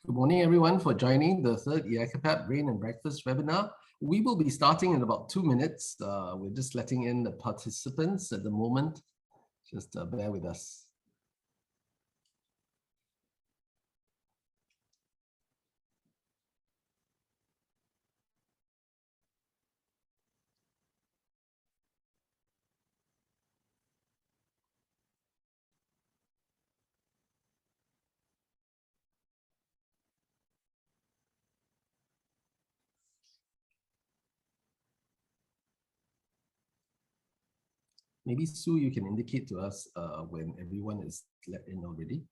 Good morning, everyone, for joining the third IACAPAP Brain and Breakfast webinar. We will be starting in about 2 minutes. We're just letting in the participants at the moment. Just bear with us. Maybe, Sue, you can indicate to us when everyone is let in already.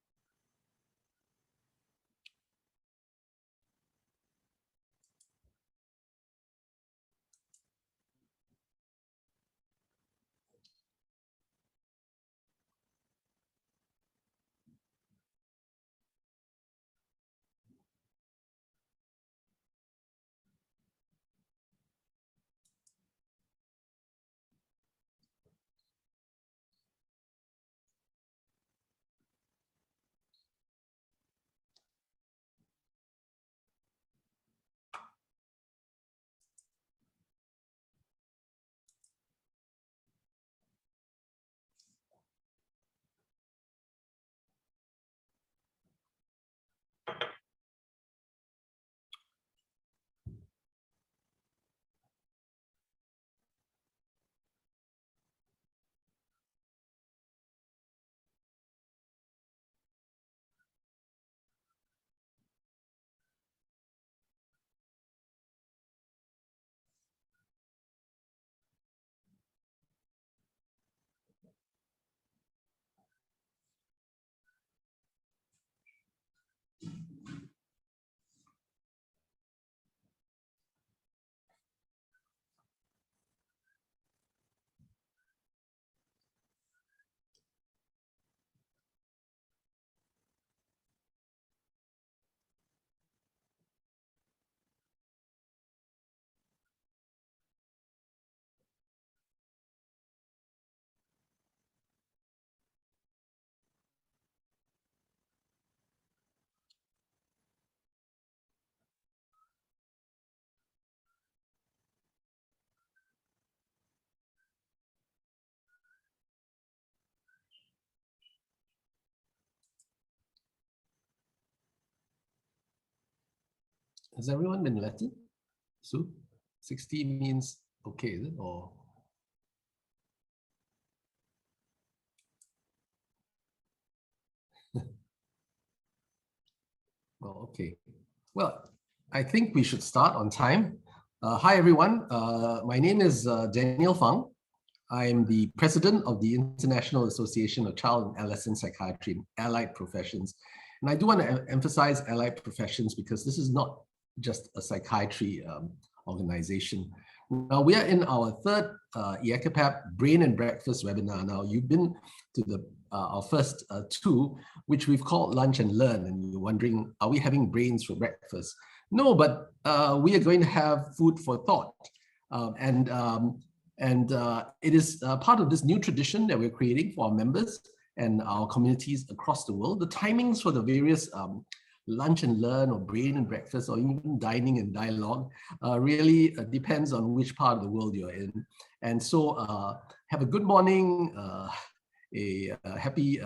Has everyone been let in? Sue, 60 means okay, is it? Or well, okay. Well, I think we should start on time. Hi, everyone. My name is Daniel Fang. I'm the president of the International Association of Child and Adolescent Psychiatry and Allied Professions. And I do want to emphasize allied professions because this is not just a psychiatry organization. Now, we are in our third IACAPAP Brain and Breakfast webinar. Now, you've been to our first two, which we've called Lunch and Learn, and you're wondering, are we having brains for breakfast? No, but we are going to have food for thought. It is part of this new tradition that we're creating for our members and our communities across the world. The timings for the various lunch and learn or brain and breakfast or even dining and dialogue really depends on which part of the world you're in. And so have a good morning, a happy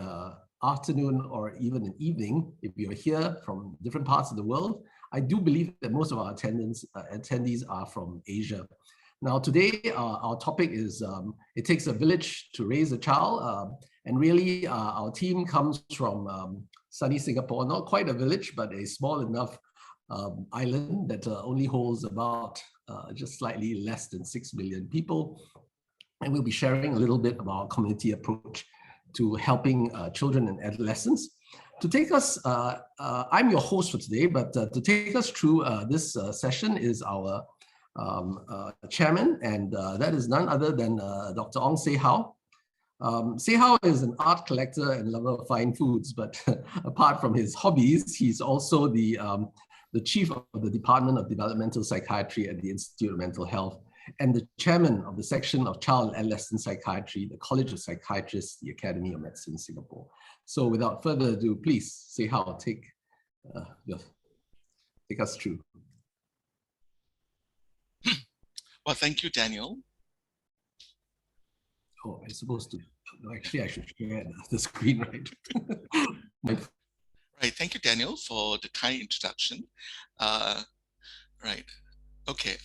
afternoon, or even an evening if you're here from different parts of the world. I do believe that most of our attendees are from Asia. Now, today, our topic is it takes a village to raise a child. And really, our team comes from sunny Singapore, not quite a village, but a small enough island that only holds about just slightly less than 6 million people. And we'll be sharing a little bit about our community approach to helping children and adolescents. To take us, I'm your host for today, but to take us through this session is our chairman, and that is none other than Dr. Ong Se Hao. Se Hao is an art collector and lover of fine foods, but apart from his hobbies, he's also the chief of the Department of Developmental Psychiatry at the Institute of Mental Health and the chairman of the section of Child and Adolescent Psychiatry, the College of Psychiatrists, the Academy of Medicine, Singapore. So without further ado, please, Se Hao, take your take us through. Well, thank you, Daniel. Oh, I'm supposed to. No, actually, I should share the screen, right? Right. Thank you, Daniel, for the kind introduction. Right. Okay.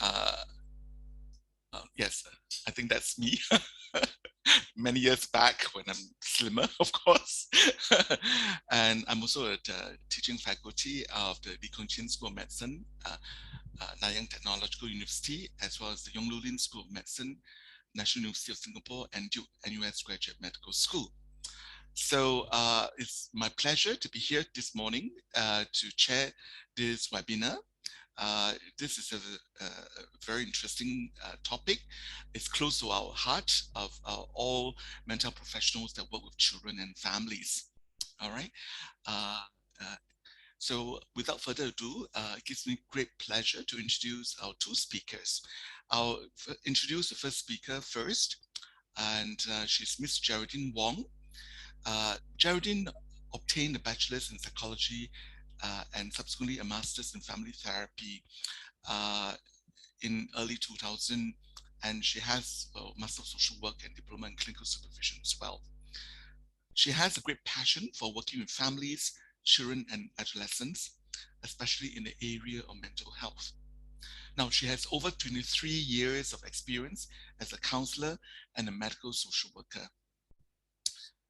Yes, I think that's me. Many years back when I'm slimmer, of course. And I'm also at teaching faculty of the Lee Kung Chin School of Medicine, Nanyang Technological University, as well as the Yong Lu Lin School of Medicine, National University of Singapore, and Duke NUS Graduate Medical School. So it's my pleasure to be here this morning to chair this webinar. This is a very interesting topic. It's close to our heart of all mental professionals that work with children and families. All right. So without further ado, it gives me great pleasure to introduce our two speakers. I'll introduce the first speaker first, and she's Miss Geraldine Wong. Geraldine obtained a bachelor's in psychology and subsequently a master's in family therapy in early 2000, and she has a master of social work and diploma in clinical supervision as well. She has a great passion for working with families, children, and adolescents, especially in the area of mental health. Now, she has over 23 years of experience as a counselor and a medical social worker.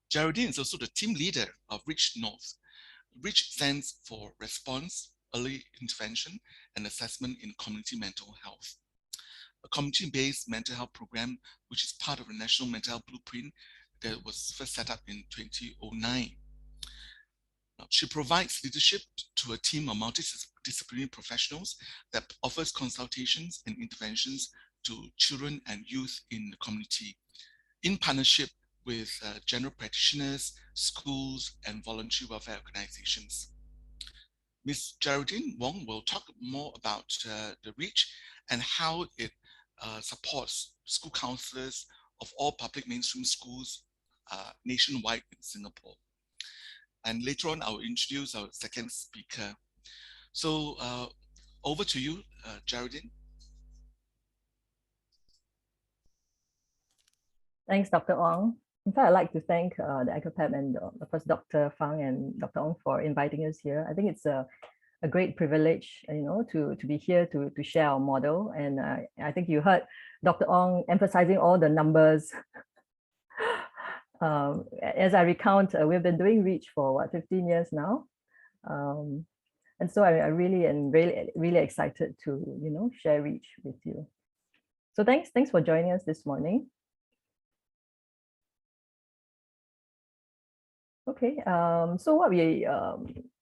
Geraldine is also the team leader of Reach North. Reach stands for Response, Early Intervention, and Assessment in Community Mental Health, a community-based mental health program which is part of the National Mental Health Blueprint that was first set up in 2009. She provides leadership to a team of multidisciplinary professionals that offers consultations and interventions to children and youth in the community in partnership with general practitioners, schools, and voluntary welfare organizations. Ms. Geraldine Wong will talk more about the REACH and how it supports school counselors of all public mainstream schools nationwide in Singapore. And later on, I will introduce our second speaker. So over to you, Geraldine. Thanks, Dr. Wong. In fact, I'd like to thank the IACAPAP and of course, Dr. Fang and Dr. Wong for inviting us here. I think it's a great privilege, to be here to share our model. And I think you heard Dr. Wong emphasizing all the numbers. As I recount, we've been doing REACH for what, 15 years now. And so I really am really excited to, share REACH with you. So thanks for joining us this morning. Okay, so what we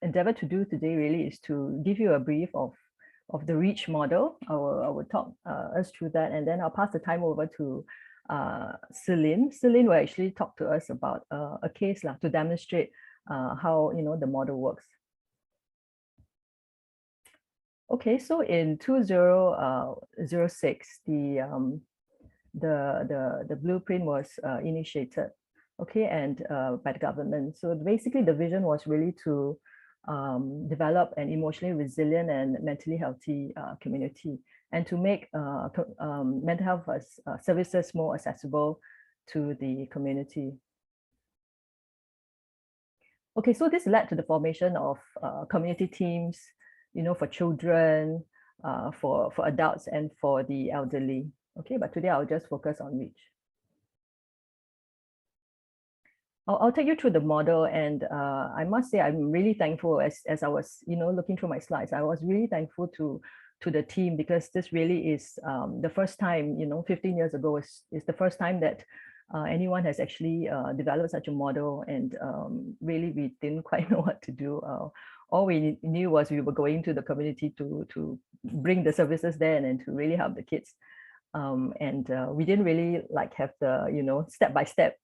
endeavor to do today really is to give you a brief of the REACH model. I will talk us through that, and then I'll pass the time over to Celine. Celine will actually talk to us about a case to demonstrate how the model works. Okay, so in 2006, the blueprint was initiated. Okay, and by the government. So basically the vision was really to develop an emotionally resilient and mentally healthy community, and to make mental health services more accessible to the community. Okay, so this led to the formation of community teams, for children, for adults, and for the elderly. Okay, but today I'll just focus on REACH. I'll take you through the model, and I must say I'm really thankful as I was looking through my slides. I was really thankful to the team, because this really is the first time 15 years ago is the first time that anyone has actually developed such a model, and really we didn't quite know what to do. All we knew was we were going to the community to bring the services there and to really help the kids, and we didn't really have the step-by-step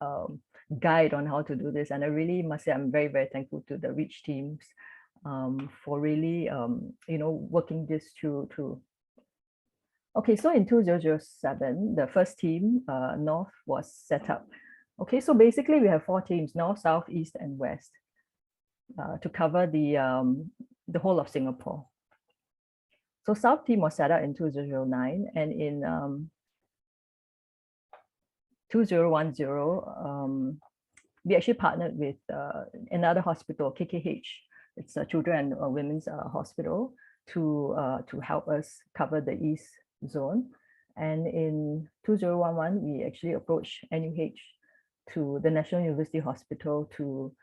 guide on how to do this. And I really must say I'm very, very thankful to the REACH teams for really working this through. Okay, so in 2007 the first team, North, was set up. Okay, so basically we have 4 teams: North, South, East, and West, to cover the whole of Singapore. So South team was set up in 2009, and in 2010, we actually partnered with another hospital, KKH. It's a Children and Women's Hospital, to help us cover the East Zone. And in 2011, we actually approached NUH to the National University Hospital to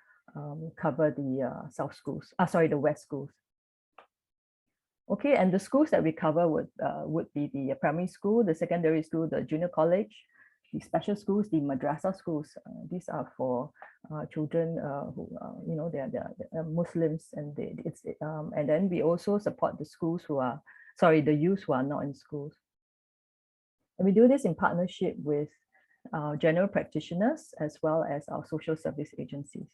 cover the South schools, the West schools. Okay, and the schools that we cover would be the primary school, the secondary school, the junior college, the special schools, the madrasa schools. These are for children who, they're Muslims, and and then we also support the schools the youth who are not in schools. And we do this in partnership with general practitioners as well as our social service agencies.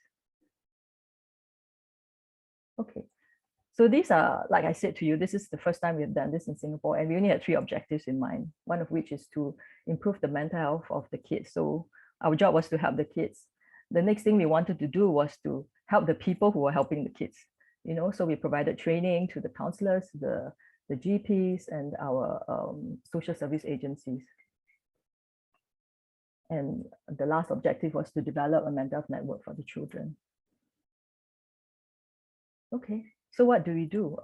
Okay. So these are, like I said to you, this is the first time we've done this in Singapore, and we only had 3 objectives in mind, one of which is to improve the mental health of the kids. So our job was to help the kids. The next thing we wanted to do was to help the people who were helping the kids. So we provided training to the counselors, the GPs, and our social service agencies. And the last objective was to develop a mental health network for the children. Okay. So what do we do?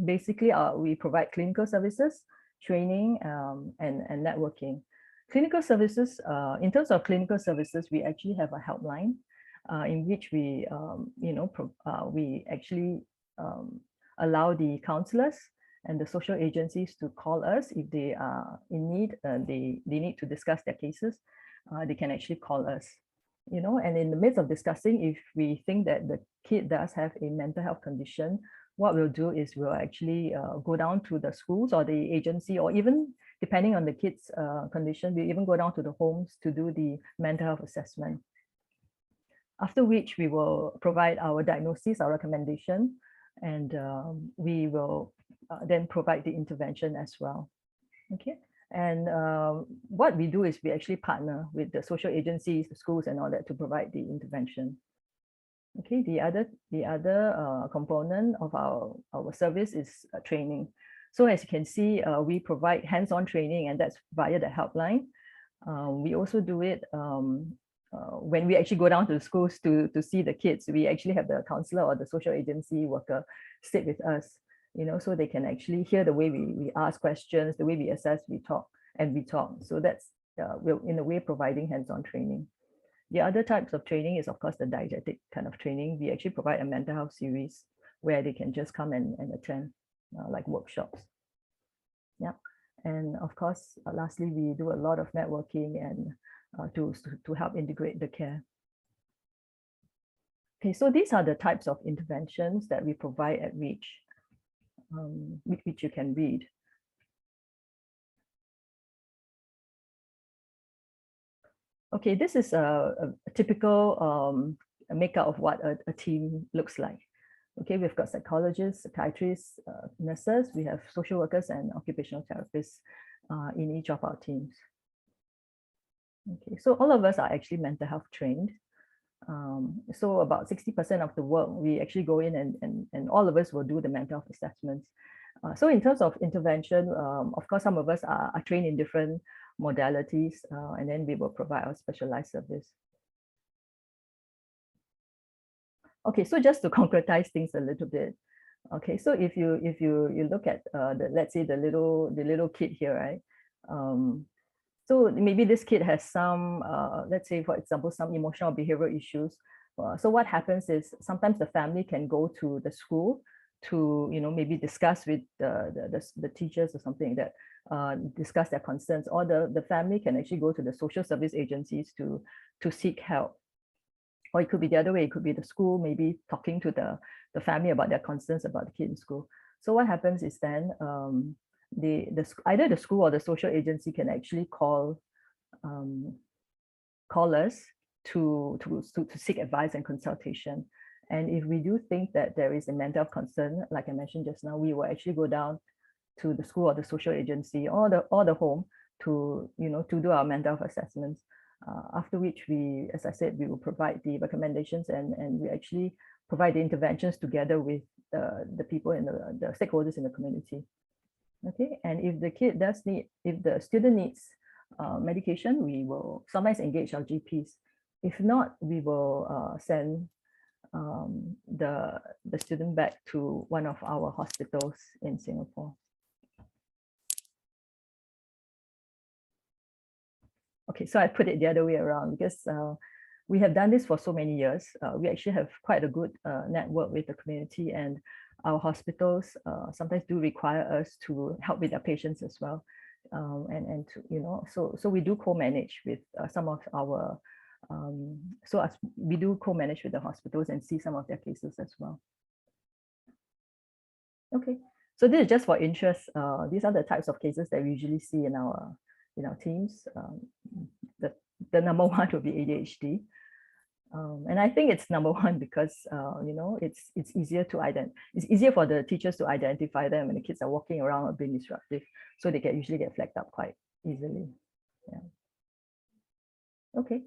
Basically, we provide clinical services, training, and networking. Clinical services, in terms of clinical services, we actually have a helpline in which we, we actually allow the counselors and the social agencies to call us if they are in need. They need to discuss their cases. They can actually call us. And in the midst of discussing, if we think that the kid does have a mental health condition, what we'll do is we'll actually go down to the schools or the agency, or even depending on the kid's condition, we even go down to the homes to do the mental health assessment. After which we will provide our diagnosis, our recommendation, and we will then provide the intervention as well. Okay. And what we do is we actually partner with the social agencies, the schools, and all that to provide the intervention. Okay, the other component of our service is training. So as you can see, we provide hands-on training, and that's via the helpline. We also do it when we actually go down to the schools to see the kids. We actually have the counselor or the social agency worker sit with us, so they can actually hear the way we ask questions, the way we assess, we talk. So that's, we're in a way providing hands-on training. The other types of training is, of course, the didactic kind of training. We actually provide a mental health series where they can just come and attend like workshops. Yeah. And of course, lastly, we do a lot of networking and to help integrate the care. Okay, so these are the types of interventions that we provide at Reach, which you can read. Okay, this is a typical makeup of what a team looks like. Okay, we've got psychologists, psychiatrists, nurses, we have social workers and occupational therapists in each of our teams. Okay, so all of us are actually mental health trained. So about 60% of the work, we actually go in and all of us will do the mental health assessments. So in terms of intervention, of course, some of us are trained in different modalities, and then we will provide our specialized service. Okay, so just to concretize things a little bit. Okay, so if you look at let's say the little kid here, right? So maybe this kid has some, let's say, for example, some emotional behavioral issues. So what happens is sometimes the family can go to the school to, maybe discuss with the teachers or something like that, discuss their concerns, or the family can actually go to the social service agencies to seek help. Or it could be the other way, it could be the school maybe talking to the family about their concerns about the kid in school. So what happens is then either the school or the social agency can actually call us to seek advice and consultation. And if we do think that there is a mental health concern, like I mentioned just now, we will actually go down to the school or the social agency or the home to do our mental health assessments. After which we, as I said, we will provide the recommendations and we actually provide the interventions together with the people in the stakeholders in the community. Okay, and if the kid does need, if the student needs medication, we will sometimes engage our GPs. If not, we will send the student back to one of our hospitals in Singapore. Okay, so I put it the other way around because we have done this for so many years. We actually have quite a good network with the community, and our hospitals sometimes do require us to help with their patients as well. And to, you know, so we do co-manage with some of our, we do co-manage with the hospitals and see some of their cases as well. Okay, so this is just for interest. These are the types of cases that we usually see in our teams. The number one would be ADHD. And I think it's number one because you know, it's easier to it's easier for the teachers to identify them when the kids are walking around or being disruptive, so they can usually get flagged up quite easily. Yeah. Okay.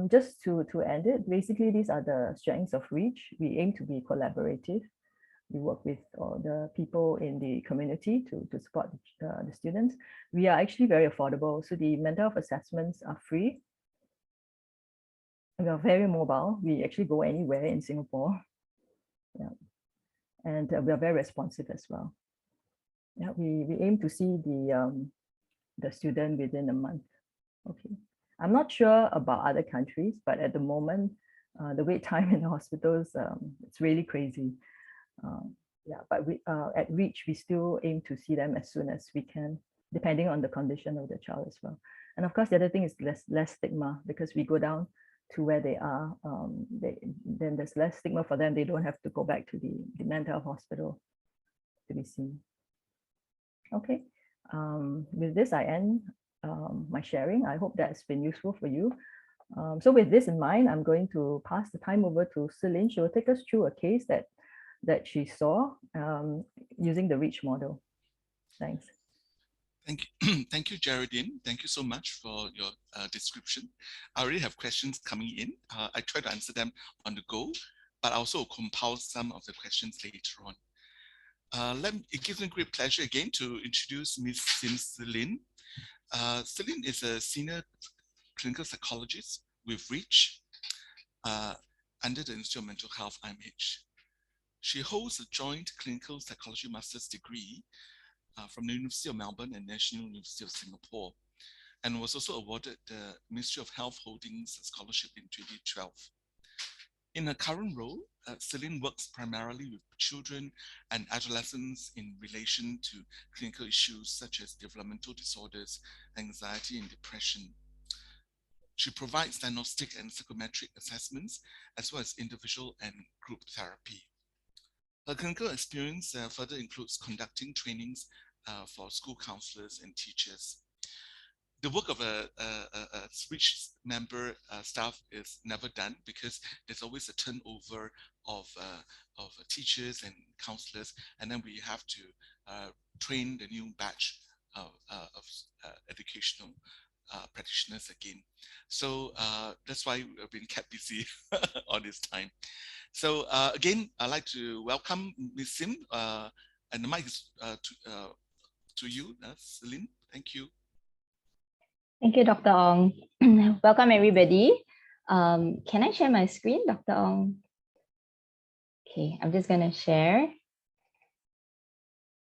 Just to end it, basically these are the strengths of Reach. We aim to be collaborative. We work with all the people in the community to support the students. We are actually very affordable, so the mental health assessments are free. We are very mobile. We actually go anywhere in Singapore. Yeah. And we are very responsive as well. Yeah, we aim to see the student within a month. Okay. I'm not sure about other countries, but at the moment, the wait time in the hospitals, it's really crazy. Yeah, but we at Reach, we still aim to see them as soon as we can, depending on the condition of the child as well. And of course, the other thing is less stigma, because we go down to where they are, then there's less stigma for them. They don't have to go back to the mental health hospital to be seen. Okay, with this, I end my sharing. I hope that's been useful for you. So with this in mind, I'm going to pass the time over to Celine. She will take us through a case that she saw using the Reach model. Thanks. Thank you. Thank you, Geraldine. Thank you so much for your description. I already have questions coming in. I try to answer them on the go, but I also compile some of the questions later on. It gives me great pleasure again to introduce Ms. Celine. Celine is a senior clinical psychologist with Reach under the Institute of Mental Health, IMH. She holds a joint clinical psychology master's degree from the University of Melbourne and National University of Singapore, and was also awarded the Ministry of Health Holdings Scholarship in 2012. In her current role, Celine works primarily with children and adolescents in relation to clinical issues such as developmental disorders, anxiety, and depression. She provides diagnostic and psychometric assessments, as well as individual and group therapy. Her clinical experience further includes conducting trainings for school counselors and teachers. The work of a Reach member staff is never done because there's always a turnover of teachers and counselors, and then we have to train the new batch of educational practitioners again. So that's why we've been kept busy all this time. So again, I'd like to welcome Ms. Sim, and the mic is to you, Celine. Thank you. Thank you, Dr. Ong. Welcome, everybody. Can I share my screen, Dr. Ong? Okay, I'm just going to share.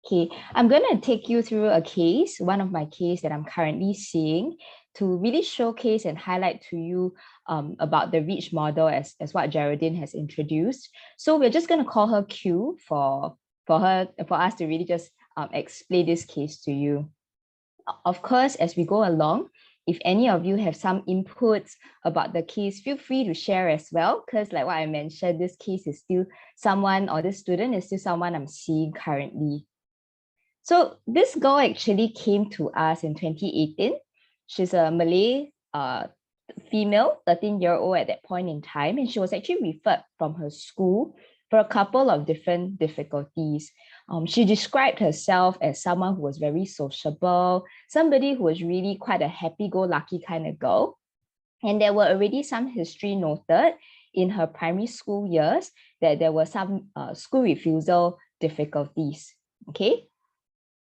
Okay, I'm going to take you through a case, one of my cases that I'm currently seeing, to really showcase and highlight to you about the Reach model as what Geraldine has introduced. So we're just going to call her Q for us to really just explain this case to you. Of course, as we go along, if any of you have some inputs about the case, feel free to share as well, because like what I mentioned, this case is still someone, or this student is still someone I'm seeing currently. So this girl actually came to us in 2018. She's a Malay female, 13-year-old at that point in time, and she was actually referred from her school for a couple of different difficulties. She described herself as someone who was very sociable, somebody who was really quite a happy-go-lucky kind of girl. And there were already some history noted in her primary school years that there were some school refusal difficulties, okay?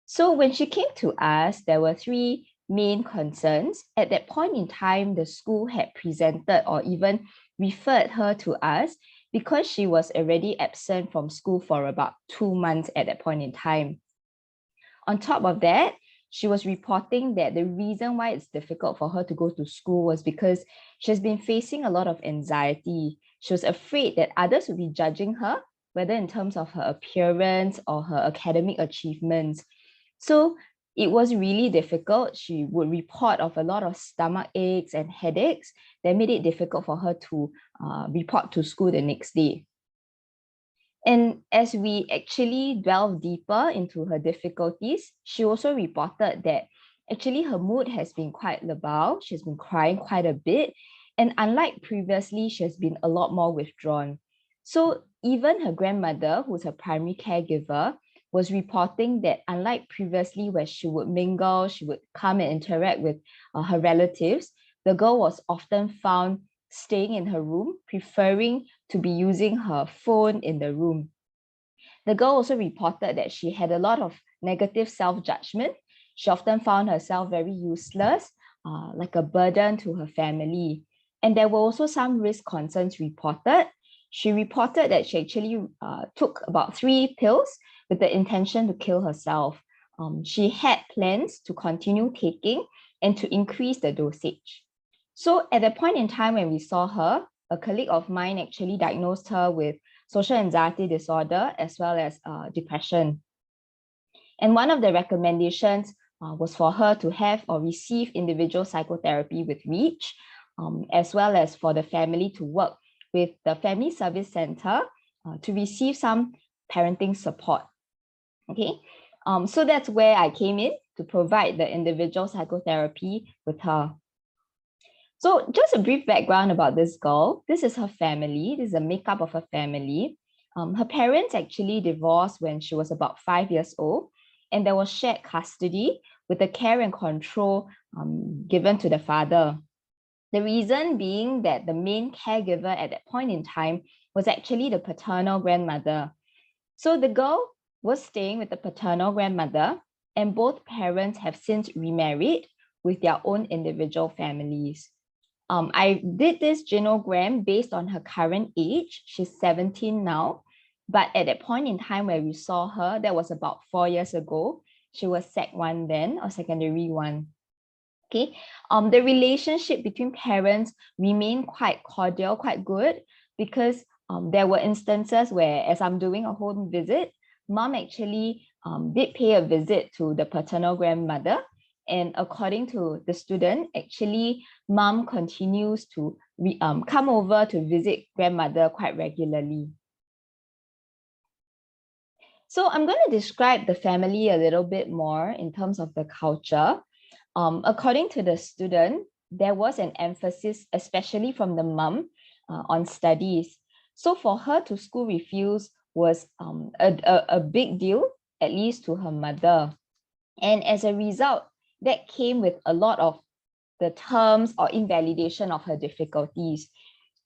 So when she came to us, there were three main concerns. At that point in time, the school had presented or even referred her to us because she was already absent from school for about 2 months at that point in time. On top of that, she was reporting that the reason why it's difficult for her to go to school was because she has been facing a lot of anxiety. She was afraid that others would be judging her, whether in terms of her appearance or her academic achievements. So it was really difficult. She would report of a lot of stomach aches and headaches that made it difficult for her to report to school the next day. And as we actually delve deeper into her difficulties, she also reported that actually her mood has been quite labile. She's been crying quite a bit. And unlike previously, she has been a lot more withdrawn. So even her grandmother, who's her primary caregiver, was reporting that unlike previously where she would mingle, she would come and interact with her relatives, the girl was often found staying in her room, preferring to be using her phone in the room. The girl also reported that she had a lot of negative self-judgment. She often found herself very useless, like a burden to her family. And there were also some risk concerns reported. She reported that she actually took about 3 pills with the intention to kill herself. She had plans to continue taking and to increase the dosage. So at the point in time when we saw her, a colleague of mine actually diagnosed her with social anxiety disorder as well as depression. And one of the recommendations was for her to have or receive individual psychotherapy with REACH, as well as for the family to work with the Family Service Center to receive some parenting support. Okay, so that's where I came in to provide the individual psychotherapy with her. So just a brief background about this girl. This is her family. This is a makeup of her family. Her parents actually divorced when she was about 5 years old, and there was shared custody with the care and control given to the father. The reason being that the main caregiver at that point in time was actually the paternal grandmother. So the girl was staying with the paternal grandmother, and both parents have since remarried with their own individual families. I did this genogram based on her current age. She's 17 now, but at that point in time where we saw her, that was about 4 years ago. She was Sec 1 then, or secondary 1. Okay, the relationship between parents remained quite cordial, quite good, because there were instances where, as I'm doing a home visit, mom actually did pay a visit to the paternal grandmother. And according to the student, actually, mom continues to come over to visit grandmother quite regularly. So I'm going to describe the family a little bit more in terms of the culture. According to the student, there was an emphasis, especially from the mom, on studies. So for her to school refuse was a big deal, at least to her mother. And as a result, that came with a lot of the terms or invalidation of her difficulties.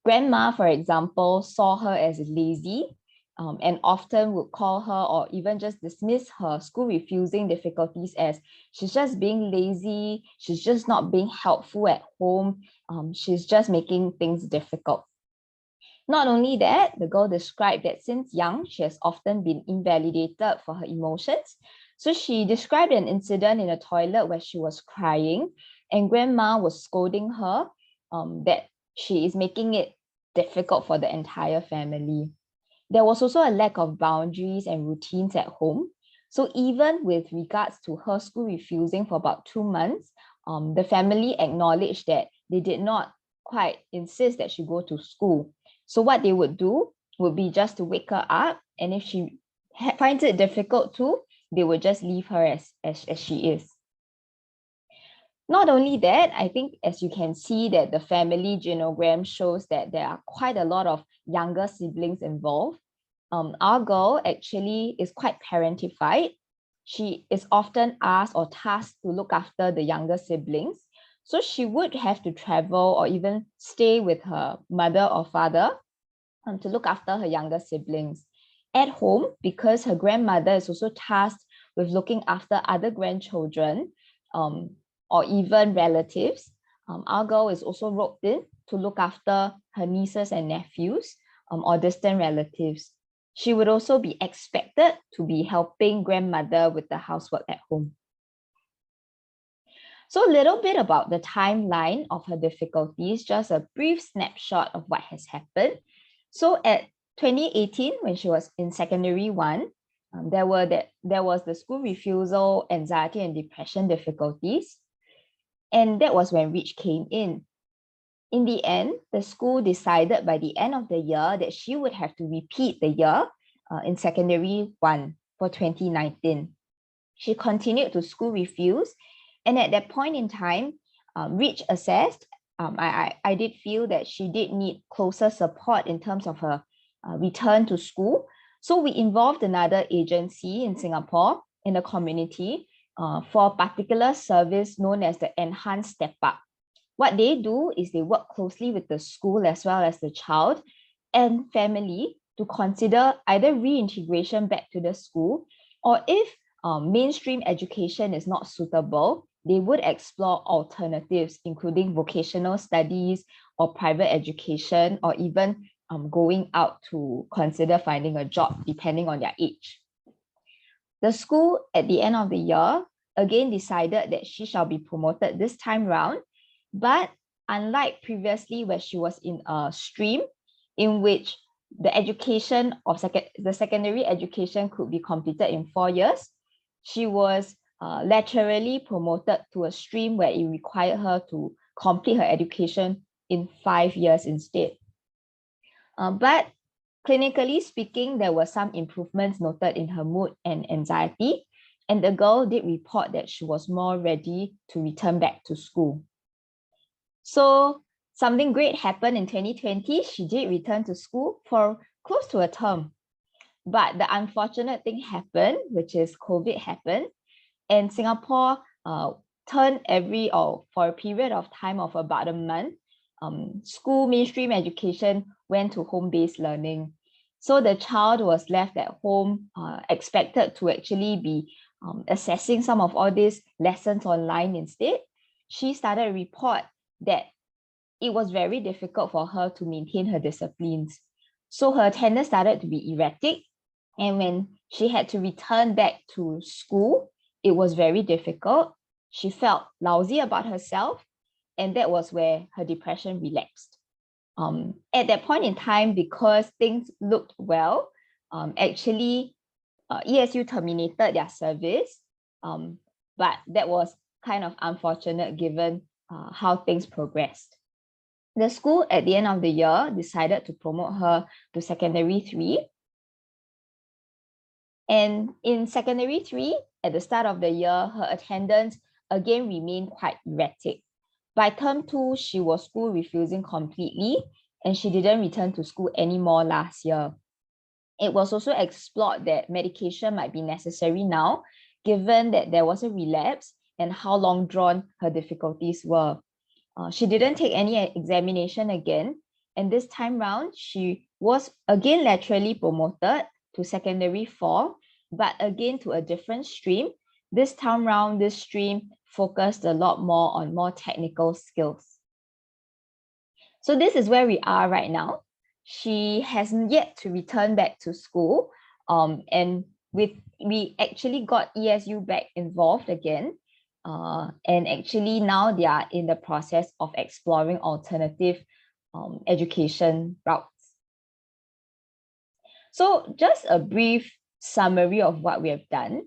Grandma, for example, saw her as lazy and often would call her or even just dismiss her school refusing difficulties as she's just being lazy, she's just not being helpful at home, she's just making things difficult. Not only that, the girl described that since young, she has often been invalidated for her emotions. So she described an incident in a toilet where she was crying and grandma was scolding her that she is making it difficult for the entire family. There was also a lack of boundaries and routines at home. So even with regards to her school refusing for about 2 months, the family acknowledged that they did not quite insist that she go to school. So what they would do would be just to wake her up, and if she finds it difficult to, they would just leave her as she is. Not only that, I think as you can see that the family genogram shows that there are quite a lot of younger siblings involved. Our girl actually is quite parentified. She is often asked or tasked to look after the younger siblings. So she would have to travel or even stay with her mother or father to look after her younger siblings. At home, because her grandmother is also tasked with looking after other grandchildren or even relatives. Our girl is also roped in to look after her nieces and nephews or distant relatives. She would also be expected to be helping grandmother with the housework at home. So a little bit about the timeline of her difficulties, just a brief snapshot of what has happened. So at 2018, when she was in secondary 1, there was the school refusal, anxiety and depression difficulties. And that was when Rich came in. In the end, the school decided by the end of the year that she would have to repeat the year in secondary 1 for 2019. She continued to school refuse. And at that point in time, Rich assessed, I did feel that she did need closer support in terms of her return to school. So we involved another agency in Singapore, in the community, for a particular service known as the Enhanced Step Up. What they do is they work closely with the school as well as the child and family to consider either reintegration back to the school, or if mainstream education is not suitable, they would explore alternatives, including vocational studies or private education, or even going out to consider finding a job depending on their age. The school at the end of the year again decided that she shall be promoted this time round, but unlike previously where she was in a stream in which the education of the secondary education could be completed in 4 years, she was laterally promoted to a stream where it required her to complete her education in 5 years instead. But clinically speaking, there were some improvements noted in her mood and anxiety, and the girl did report that she was more ready to return back to school. So something great happened in 2020. She did return to school for close to a term. But the unfortunate thing happened, which is COVID happened, and Singapore for a period of time of about a month, school mainstream education went to home-based learning. So the child was left at home, expected to actually be assessing some of all these lessons online instead. She started a report that it was very difficult for her to maintain her disciplines. So her attendance started to be erratic. And when she had to return back to school, it was very difficult. She felt lousy about herself. And that was where her depression relapsed. At that point in time, because things looked well, actually, ESU terminated their service. But that was kind of unfortunate given how things progressed. The school at the end of the year decided to promote her to secondary 3. And in secondary 3, at the start of the year, her attendance again remained quite erratic. By term 2, she was school refusing completely, and she didn't return to school anymore last year. It was also explored that medication might be necessary now, given that there was a relapse and how long drawn her difficulties were. She didn't take any examination again, and this time round, she was again laterally promoted to secondary 4, but again to a different stream. This time round, this stream focused a lot more on more technical skills. So this is where we are right now. She hasn't yet to return back to school, and we actually got ESU back involved again. And actually now they are in the process of exploring alternative education routes. So just a brief summary of what we have done.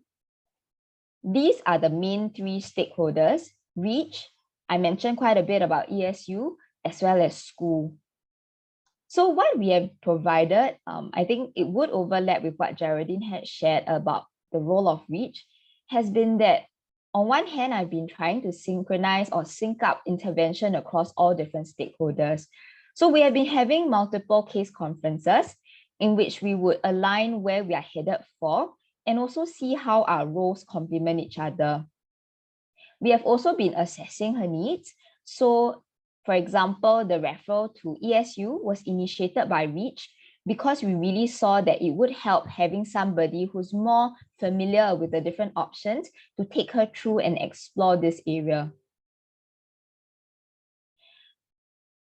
These are the main 3 stakeholders. Reach, I mentioned quite a bit about ESU as well as school. So what we have provided, I think it would overlap with what Geraldine had shared about the role of Reach, has been that on one hand, I've been trying to synchronize or sync up intervention across all different stakeholders. So we have been having multiple case conferences in which we would align where we are headed for and also see how our roles complement each other. We have also been assessing her needs. So, for example, the referral to ESU was initiated by Reach because we really saw that it would help having somebody who's more familiar with the different options to take her through and explore this area.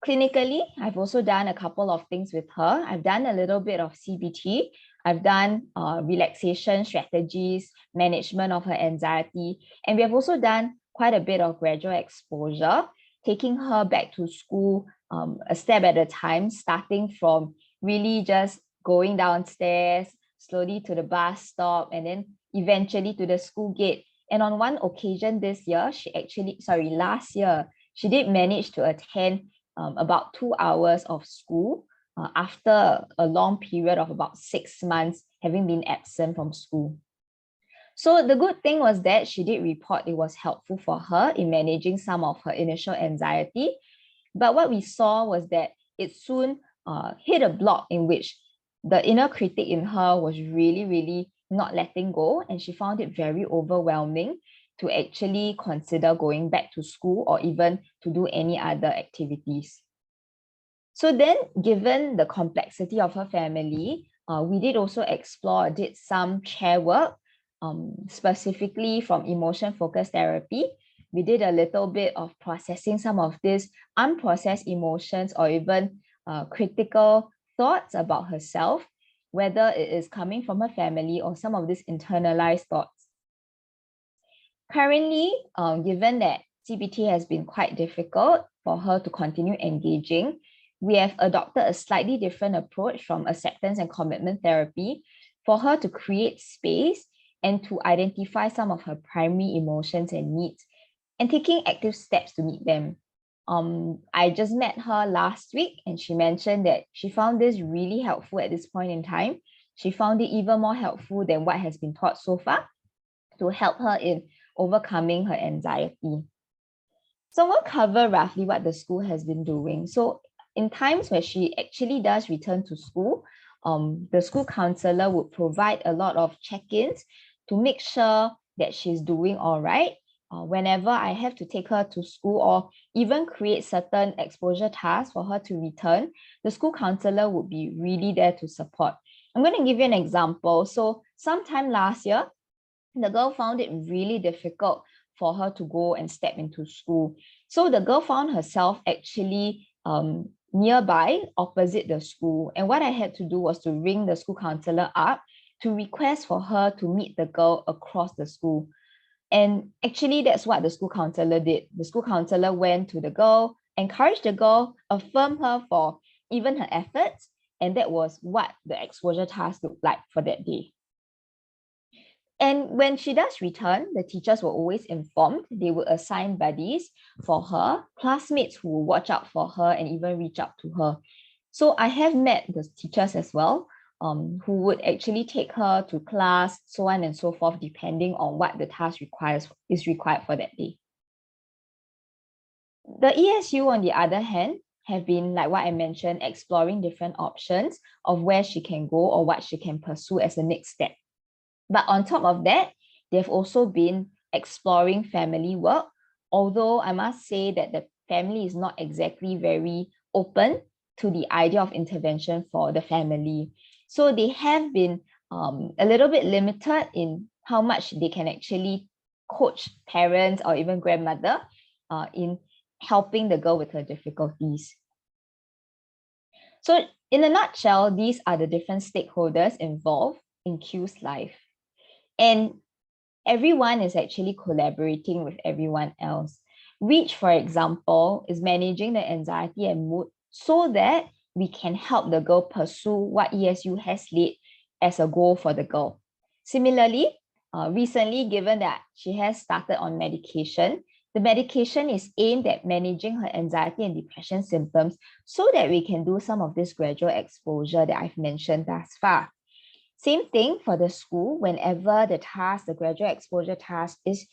Clinically, I've also done a couple of things with her. I've done a little bit of CBT. I've done relaxation strategies, management of her anxiety, and we have also done quite a bit of gradual exposure, taking her back to school a step at a time, starting from really just going downstairs, slowly to the bus stop, and then eventually to the school gate. And on one occasion last year, she did manage to attend about 2 hours of school after a long period of about 6 months having been absent from school. So the good thing was that she did report it was helpful for her in managing some of her initial anxiety. But what we saw was that it soon hit a block in which the inner critic in her was really, really not letting go, and she found it very overwhelming to actually consider going back to school or even to do any other activities. So then, given the complexity of her family, we did also did some chair work, specifically from emotion-focused therapy. We did a little bit of processing some of these unprocessed emotions or even critical thoughts about herself, whether it is coming from her family or some of these internalized thoughts. Currently, given that CBT has been quite difficult for her to continue engaging, we have adopted a slightly different approach from acceptance and commitment therapy for her to create space and to identify some of her primary emotions and needs and taking active steps to meet them. I just met her last week and she mentioned that she found this really helpful at this point in time. She found it even more helpful than what has been taught so far to help her in overcoming her anxiety. So we'll cover roughly what the school has been doing. So in times where she actually does return to school, the school counselor would provide a lot of check-ins to make sure that she's doing all right. Whenever I have to take her to school or even create certain exposure tasks for her to return, the school counselor would be really there to support. I'm going to give you an example. So sometime last year, the girl found it really difficult for her to go and step into school. So the girl found herself actually nearby, opposite the school. And what I had to do was to ring the school counselor up to request for her to meet the girl across the school. And actually, that's what the school counselor did. The school counselor went to the girl, encouraged the girl, affirmed her for even her efforts. And that was what the exposure task looked like for that day. And when she does return, the teachers were always informed. They would assign buddies for her, classmates who will watch out for her and even reach out to her. So I have met the teachers as well, who would actually take her to class, so on and so forth, depending on what the task is required for that day. The ESU, on the other hand, have been, like what I mentioned, exploring different options of where she can go or what she can pursue as a next step. But on top of that, they've also been exploring family work, although I must say that the family is not exactly very open to the idea of intervention for the family. So they have been a little bit limited in how much they can actually coach parents or even grandmother in helping the girl with her difficulties. So in a nutshell, these are the different stakeholders involved in Q's life. And everyone is actually collaborating with everyone else. Reach, for example, is managing the anxiety and mood so that we can help the girl pursue what ESU has laid as a goal for the girl. Similarly, recently, given that she has started on medication, the medication is aimed at managing her anxiety and depression symptoms so that we can do some of this gradual exposure that I've mentioned thus far. Same thing for the school. Whenever the gradual exposure task is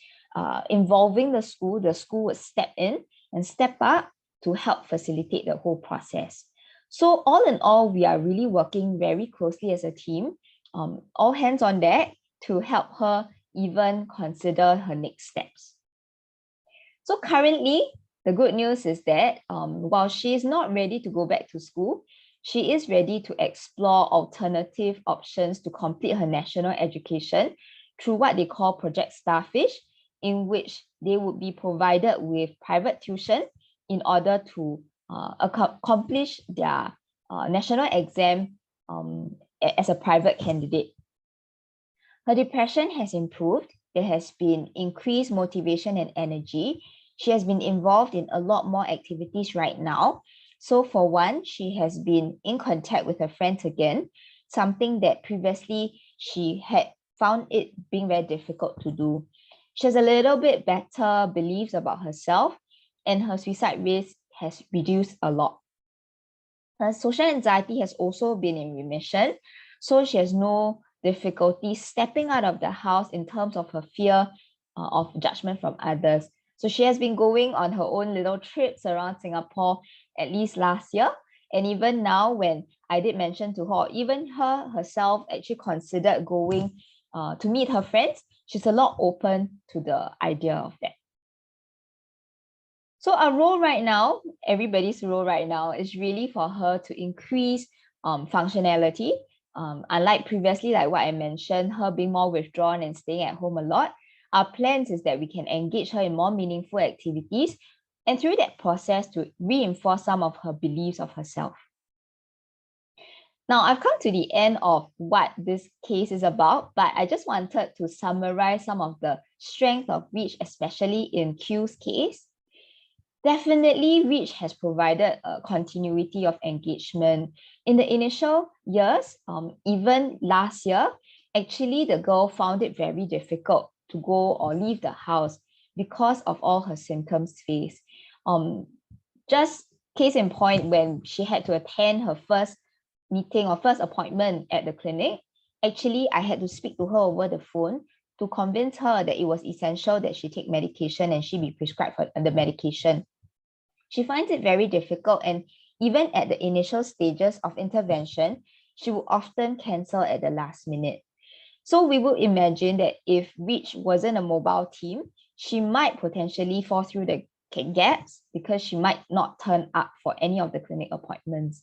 involving the school would step in and step up to help facilitate the whole process. So all in all, we are really working very closely as a team, all hands on deck to help her even consider her next steps. So currently, the good news is that while she is not ready to go back to school, she is ready to explore alternative options to complete her national education through what they call Project Starfish, in which they would be provided with private tuition in order to accomplish their national exam as a private candidate. Her depression has improved. There has been increased motivation and energy. She has been involved in a lot more activities right now. So for one, she has been in contact with her friends again, something that previously she had found it being very difficult to do. She has a little bit better beliefs about herself, and her suicide risk has reduced a lot. Her social anxiety has also been in remission, so she has no difficulty stepping out of the house in terms of her fear of judgment from others. So she has been going on her own little trips around Singapore at least last year. And even now, when I did mention to her, even her herself actually considered going to meet her friends, she's a lot open to the idea of that. So our role right now, everybody's role right now, is really for her to increase functionality. Unlike previously, like what I mentioned, her being more withdrawn and staying at home a lot, our plans is that we can engage her in more meaningful activities, and through that process to reinforce some of her beliefs of herself. Now, I've come to the end of what this case is about, but I just wanted to summarize some of the strength of Reach, especially in Q's case. Definitely, Reach has provided a continuity of engagement. In the initial years, even last year, actually the girl found it very difficult to go or leave the house because of all her symptoms faced. Just case in point, when she had to attend her first meeting or first appointment at the clinic, actually I had to speak to her over the phone to convince her that it was essential that she take medication and she be prescribed for the medication. She finds it very difficult, and even at the initial stages of intervention, she will often cancel at the last minute. So we will imagine that if Reach wasn't a mobile team, she might potentially fall through the gaps because she might not turn up for any of the clinic appointments.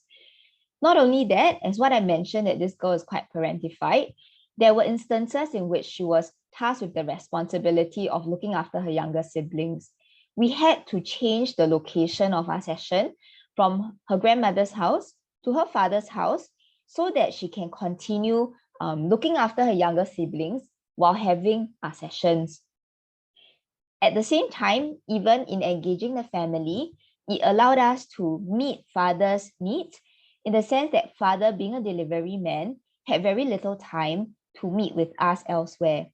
Not only that, as what I mentioned, that this girl is quite parentified, there were instances in which she was tasked with the responsibility of looking after her younger siblings. We had to change the location of our session from her grandmother's house to her father's house so that she can continue looking after her younger siblings while having our sessions. At the same time, even in engaging the family, it allowed us to meet father's needs in the sense that father, being a delivery man, had very little time to meet with us elsewhere.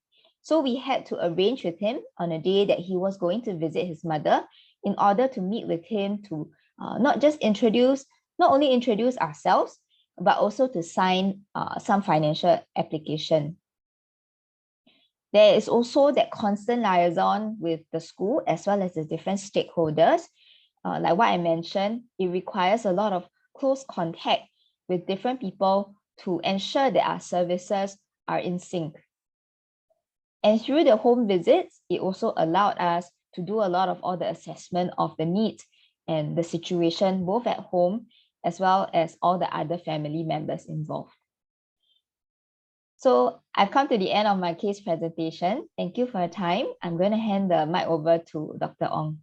So we had to arrange with him on a day that he was going to visit his mother in order to meet with him to not only introduce ourselves, but also to sign some financial application. There is also that constant liaison with the school as well as the different stakeholders. Like what I mentioned, it requires a lot of close contact with different people to ensure that our services are in sync. And through the home visits, it also allowed us to do a lot of all the assessment of the needs and the situation, both at home as well as all the other family members involved. So I've come to the end of my case presentation. Thank you for your time. I'm going to hand the mic over to Dr. Ong.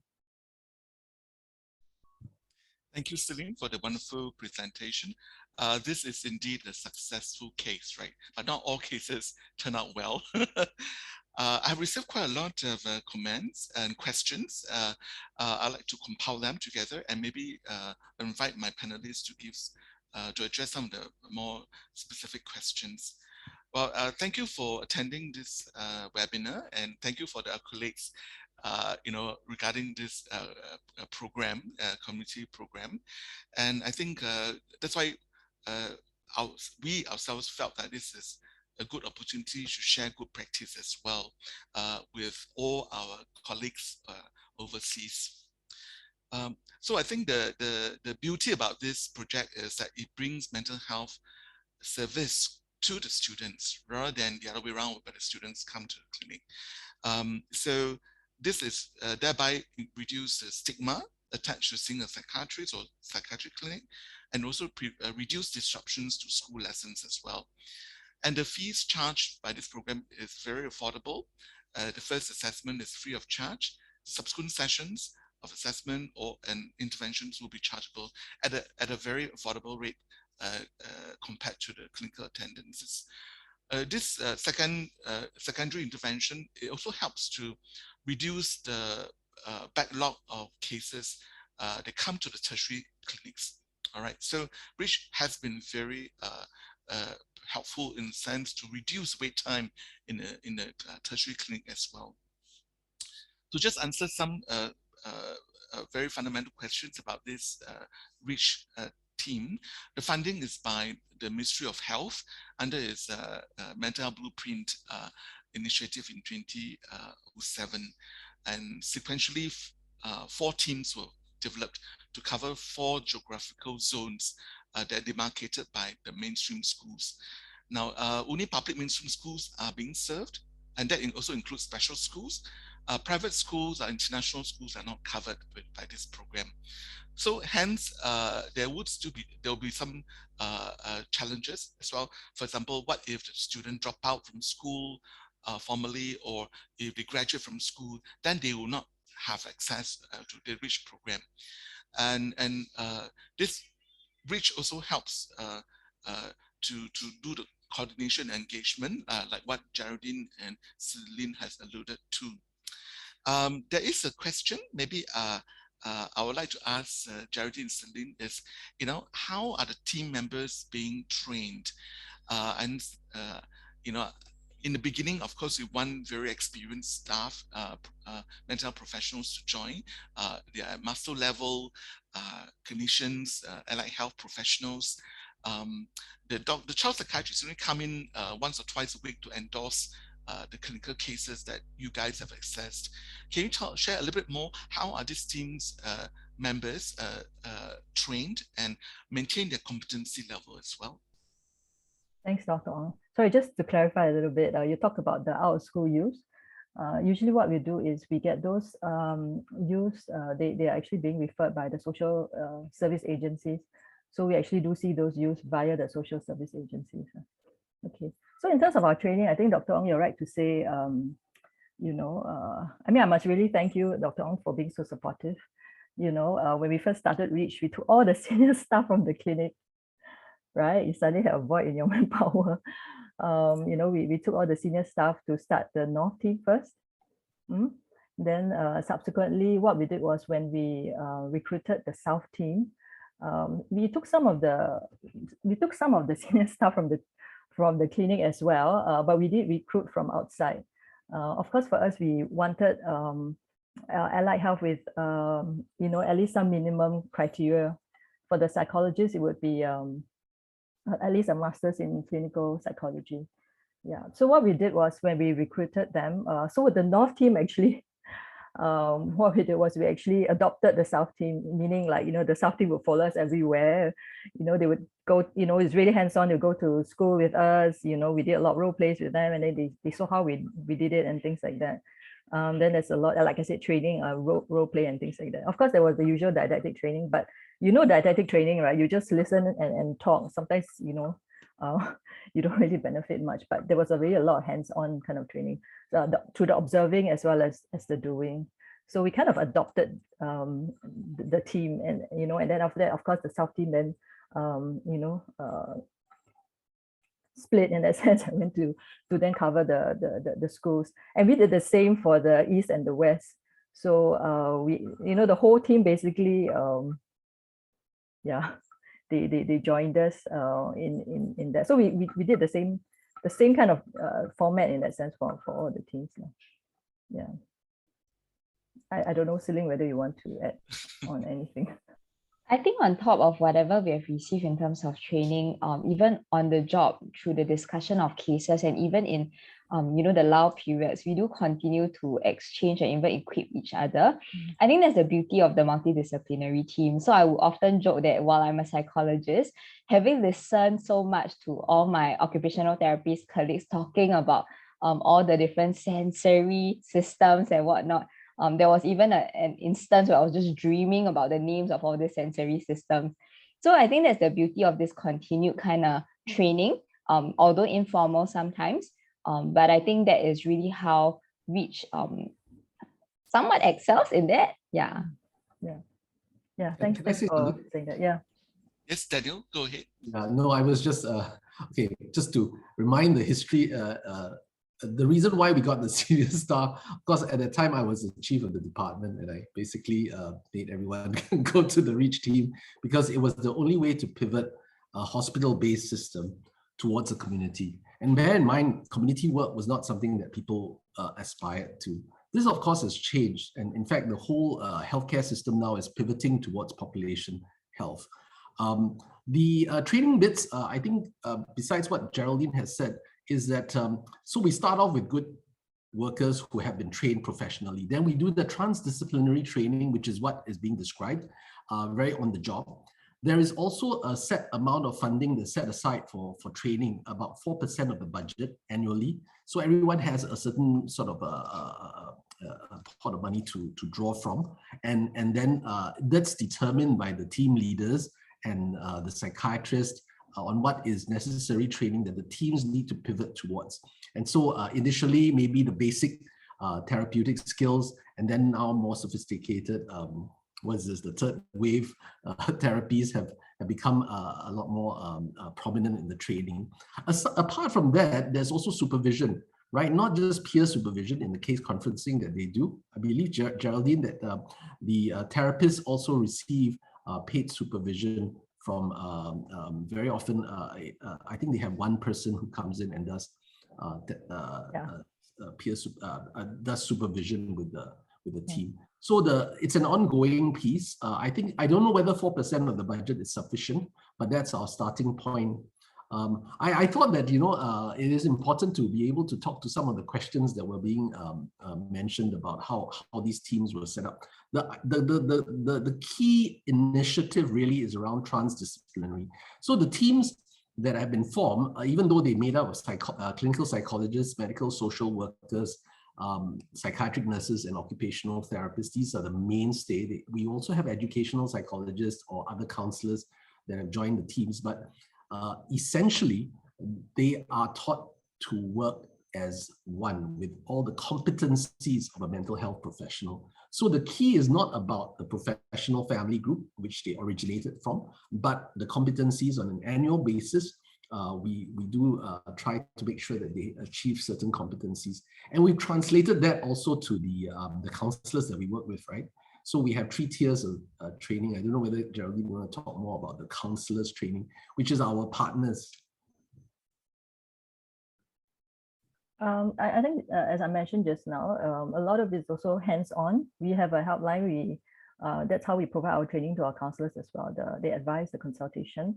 Thank you, Celine, for the wonderful presentation. This is indeed a successful case, right? But not all cases turn out well. I've received quite a lot of comments and questions. I'd like to compile them together and maybe invite my panelists to to address some of the more specific questions. Well, thank you for attending this webinar, and thank you for the accolades regarding this program, community program. And I think that's why we ourselves felt that this is a good opportunity to share good practice as well with all our colleagues overseas. So I think the beauty about this project is that it brings mental health service to the students rather than the other way around, where the students come to the clinic. So this is thereby reduce the stigma attached to seeing a psychiatrist or psychiatric clinic, and also reduce disruptions to school lessons as well. And the fees charged by this program is very affordable. The first assessment is free of charge. Subsequent sessions of assessment and interventions will be chargeable at a very affordable rate compared to the clinical attendances. This secondary intervention, it also helps to reduce the backlog of cases that come to the tertiary clinics. All right, so which has been very helpful in the sense to reduce wait time in the tertiary clinic as well. To just answer some very fundamental questions about this REACH team, the funding is by the Ministry of Health under its Mental Health Blueprint initiative in 2007, and sequentially 4 teams were developed to cover 4 geographical zones that are demarcated by the mainstream schools. Now, only public mainstream schools are being served, and that also includes special schools. Private schools or international schools are not covered by this program. So hence, there will be some challenges as well. For example, what if the student drop out from school formally, or if they graduate from school, then they will not have access to the REACH program. And this REACH also helps to do the coordination and engagement, like what Geraldine and Celine has alluded to. There is a question, maybe I would like to ask Geraldine and Celine is, how are the team members being trained? In the beginning, of course, we want very experienced staff, mental health professionals to join. They are master level clinicians, allied health professionals. The child psychiatrists only come in once or twice a week to endorse the clinical cases that you guys have accessed. Can you share a little bit more? How are these teams members trained and maintain their competency level as well? Thanks, Dr. Wong. Sorry, just to clarify a little bit, you talked about the out-of-school youth. Usually what we do is we get those youths, they are actually being referred by the social service agencies. So we actually do see those youths via the social service agencies. Okay, so in terms of our training, I think Dr. Ong, you're right to say, I must really thank you, Dr. Ong, for being so supportive. When we first started REACH, we took all the senior staff from the clinic, right? You suddenly have a void in your manpower. We took all the senior staff to start the North team first. Then subsequently, what we did was when we recruited the South team, we took some of the senior staff from the clinic as well, but we did recruit from outside. Of course, for us, we wanted allied health with at least some minimum criteria. For the psychologists, it would be at least a master's in clinical psychology. Yeah. So what we did was when we recruited them, so with the North team actually, what we did was we actually adopted the South team, meaning the South team would follow us everywhere. They would go, it's really hands-on. They go to school with us. We did a lot of role plays with them, and then they saw how we did it and things like that. Then there's a lot, like I said, training, role play and things like that. Of course, there was the usual didactic training, but didactic training, right? You just listen and talk. Sometimes, you don't really benefit much, but there was a lot of hands-on kind of training to the observing as well as the doing. So we kind of adopted the team, and then after that, of course, the South team then split in that sense. I went to then cover the schools, and we did the same for the East and the West. So we the whole team basically they joined us in that. So we did the same kind of format in that sense for all the teams. Yeah. I don't know, Celine, whether you want to add on anything. I think on top of whatever we have received in terms of training, even on the job through the discussion of cases, and even in the lull periods, we do continue to exchange and even equip each other. I think that's the beauty of the multidisciplinary team. So I would often joke that while I'm a psychologist, having listened so much to all my occupational therapist colleagues talking about all the different sensory systems and whatnot, there was even an instance where I was just dreaming about the names of all the sensory systems. So I think that's the beauty of this continued kind of training, although informal sometimes. But I think that is really how Reach somewhat excels in that. Yeah. Yeah. Thanks for saying that. Yeah. Yes, Daniel, go ahead. No, I was just okay. Just to remind the history. The reason why we got the senior star, of course, at that time I was the chief of the department, and I basically made everyone go to the Reach team because it was the only way to pivot a hospital-based system towards a community. And bear in mind, community work was not something that people aspired to. This, of course, has changed, and in fact, the whole healthcare system now is pivoting towards population health. The training bits, I think, besides what Geraldine has said, is that so we start off with good workers who have been trained professionally. Then we do the transdisciplinary training, which is what is being described, very on the job. There is also a set amount of funding that's set aside for training, about 4% of the budget annually. So everyone has a certain sort of a pot of money to draw from. And then that's determined by the team leaders and the psychiatrist on what is necessary training that the teams need to pivot towards. And so initially, maybe the basic therapeutic skills, and then now more sophisticated, the third wave therapies have become a lot more prominent in the training. Apart from that, there's also supervision, right? Not just peer supervision in the case conferencing that they do. I believe, Geraldine, that the therapists also receive paid supervision from very often, I think they have one person who comes in and does does supervision with the team. So it's an ongoing piece. I don't know whether 4% of the budget is sufficient, but that's our starting point. I thought that it is important to be able to talk to some of the questions that were being mentioned about how these teams were set up. The key initiative really is around transdisciplinary. So the teams that have been formed, even though they made up of clinical psychologists, medical social workers, psychiatric nurses, and occupational therapists, these are the mainstay. We also have educational psychologists or other counselors that have joined the teams, but essentially, they are taught to work as one with all the competencies of a mental health professional. So the key is not about the professional family group, which they originated from, but the competencies on an annual basis. We do try to make sure that they achieve certain competencies. And we've translated that also to the counselors that we work with, right? So we have 3 tiers of training. I don't know whether Geraldine, you want to talk more about the counselors training, which is our partners. I think, as I mentioned just now, a lot of it is also hands-on. We have a helpline. That's how we provide our training to our counselors as well. They advise the consultation.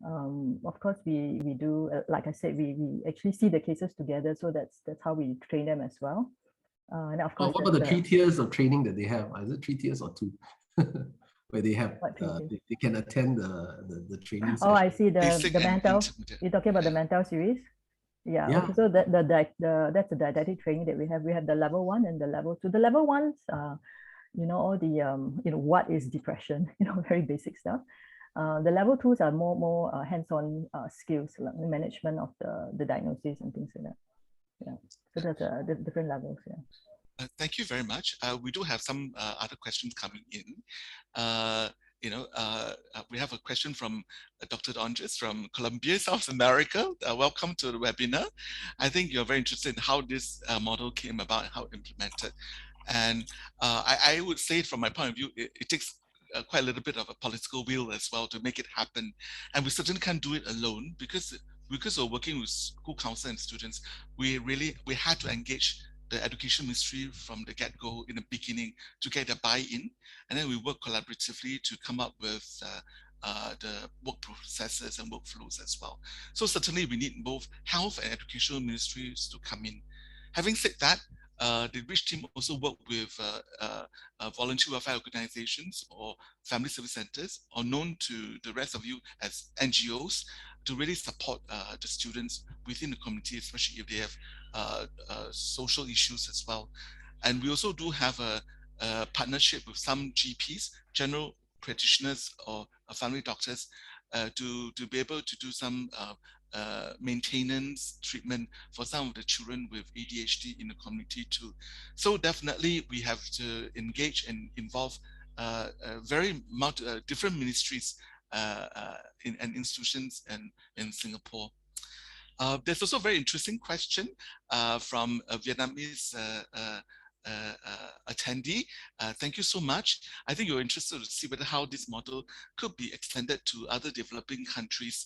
Of course, we do, like I said, we actually see the cases together. So that's how we train them as well. And of course, what about the 3 tiers of training that they have? Is it 3 tiers or 2? Where they have they can attend the training session. Oh, I see the mental. You're talking about the mental series. Yeah. Okay, so that's the didactic training that we have. We have the level 1 and the level 2. The level 1s, all the what is depression? Very basic stuff. The level 2s are more hands-on skills, like management of the diagnosis and things like that. Yeah, so that's the different levels. Yeah. Thank you very much. We do have some other questions coming in. We have a question from Dr. Andres from Colombia, South America. Welcome to the webinar. I think you're very interested in how this model came about, how implemented. And I would say from my point of view, it takes quite a little bit of a political will as well to make it happen. And we certainly can't do it alone because we're working with school counselors and students. We had to engage the education ministry from the get-go in the beginning to get a buy-in, and then we work collaboratively to come up with the work processes and workflows as well. So certainly we need both health and educational ministries to come in. Having said that, the Reach team also work with volunteer welfare organizations or family service centers, or known to the rest of you as NGOs, to really support the students within the community, especially if they have social issues as well. And we also do have a partnership with some GPs, general practitioners or family doctors to be able to do some maintenance treatment for some of the children with ADHD in the community too. So definitely we have to engage and involve different ministries and institutions in Singapore. There's also a very interesting question from a Vietnamese attendee. Thank you so much. I think you're interested to see whether how this model could be extended to other developing countries.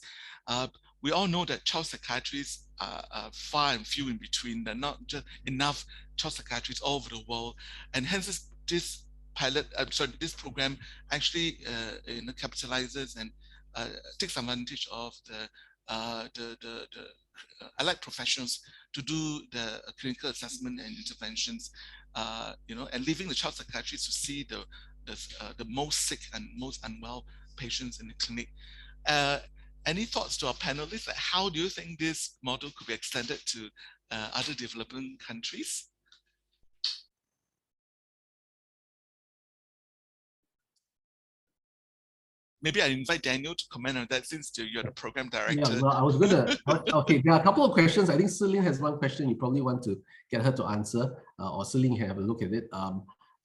We all know that child psychiatrists are far and few in between. There are not just enough child psychiatrists all over the world, and hence this this program actually capitalizes and takes advantage of the allied professionals to do the clinical assessment and interventions, and leaving the child psychiatrists to see the most sick and most unwell patients in the clinic. Any thoughts to our panelists? Like, how do you think this model could be extended to other developing countries? Maybe I invite Daniel to comment on that since you're the program director. Yeah, well, I was going to, okay, there are a couple of questions. I think Siling has one question you probably want to get her to answer, or Siling can have a look at it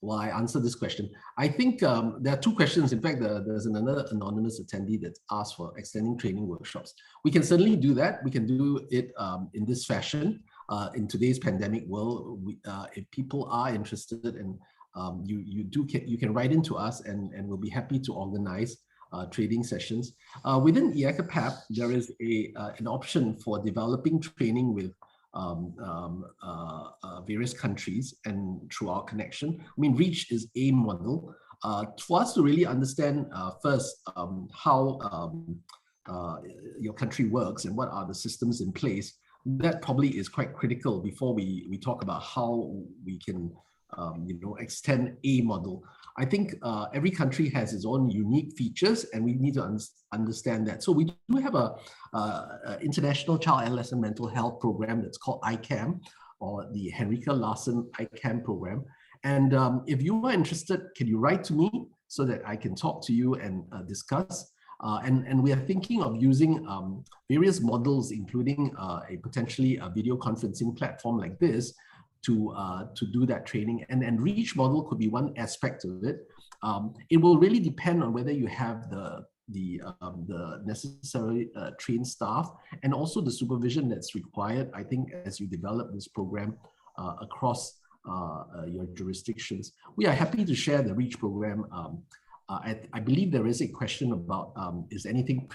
while I answer this question. I think there are two questions. In fact, there's another anonymous attendee that asked for extending training workshops. We can certainly do that. We can do it in this fashion. In today's pandemic world, if people are interested and you can write into us and we'll be happy to organize training sessions. Within IACAPAP, there is an option for developing training with various countries and through our connection. I mean, REACH is a model for us to really understand first how your country works and what are the systems in place. That probably is quite critical before we talk about how we can extend a model. I think every country has its own unique features, and we need to understand that. So we do have a international child adolescent mental health program that's called ICAM, or the Henrika Larsen ICAM program. And if you are interested, can you write to me so that I can talk to you and discuss? And we are thinking of using various models, including potentially a video conferencing platform like this, to do that training, and REACH model could be one aspect of it. It will really depend on whether you have the necessary trained staff and also the supervision that's required, I think, as you develop this program across your jurisdictions. We are happy to share the REACH program. I believe there is a question about is anything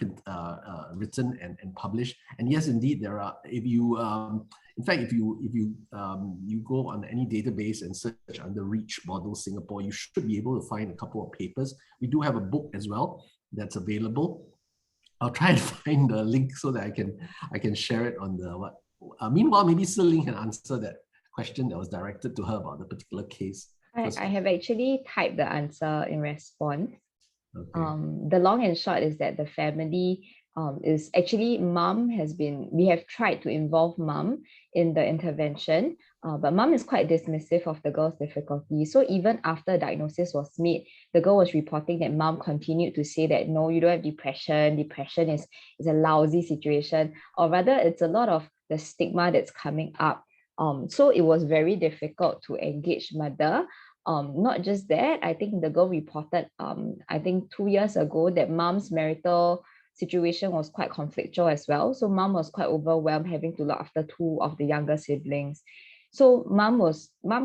written and published, and yes, indeed there are. If you in fact, if you go on any database and search under REACH Model Singapore, you should be able to find a couple of papers. We do have a book as well that's available. I'll try and find the link so that I can share it on the what. Meanwhile, maybe Siling can answer that question that was directed to her about the particular case. I have actually typed the answer in response. Okay. The long and short is that the family is actually we have tried to involve mom in the intervention, but mom is quite dismissive of the girl's difficulty. So even after diagnosis was made, the girl was reporting that mom continued to say that, no, you don't have depression. Depression is a lousy situation, or rather it's a lot of the stigma that's coming up. So it was very difficult to engage mother. Not just that, I think the girl reported, I think 2 years ago, that mom's marital situation was quite conflictual as well. So mom was quite overwhelmed having to look after 2 of the younger siblings. So mom